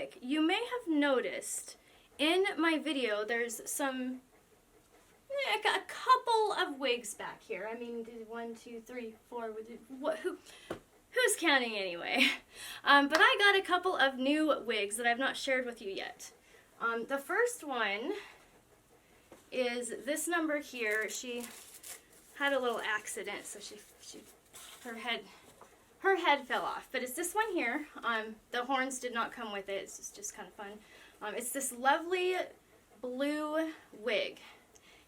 quick, you may have noticed in my video there's some, a couple of wigs back here. I mean, 1, 2, 3, 4, who's counting anyway? But I got a couple of new wigs that I've not shared with you yet. The first one is this number here. She had a little accident, so her head fell off. But it's this one here. The horns did not come with it. It's just kind of fun. It's this lovely blue wig,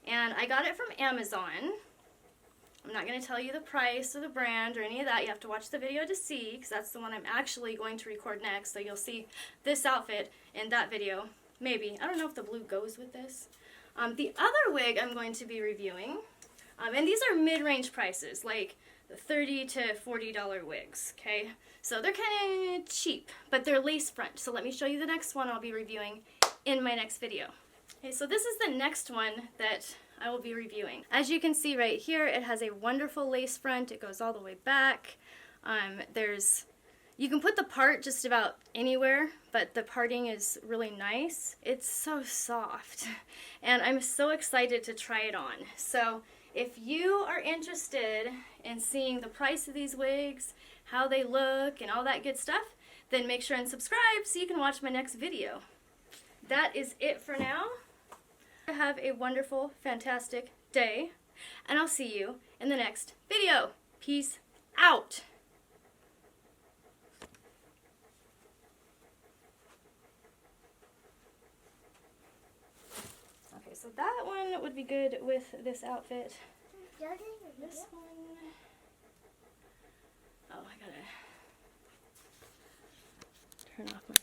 and I got it from Amazon. I'm not going to tell you the price or the brand or any of that. You have to watch the video to see, because that's the one I'm actually going to record next. So you'll see this outfit in that video. Maybe. I don't know if the blue goes with this. The other wig I'm going to be reviewing, and these are mid-range prices, like $30 to $40 wigs, okay? So they're kind of cheap, but they're lace front. So let me show you the next one I'll be reviewing in my next video. Okay, so this is the next one that I will be reviewing. As you can see right here, it has a wonderful lace front. It goes all the way back. You can put the part just about anywhere, but the parting is really nice. It's so soft, and I'm so excited to try it on. So if you are interested in seeing the price of these wigs, how they look, and all that good stuff, then make sure and subscribe so you can watch my next video. That is it for now. Have a wonderful, fantastic day, and I'll see you in the next video. Peace out. Okay, so that one would be good with this outfit. This one, oh, I gotta turn off my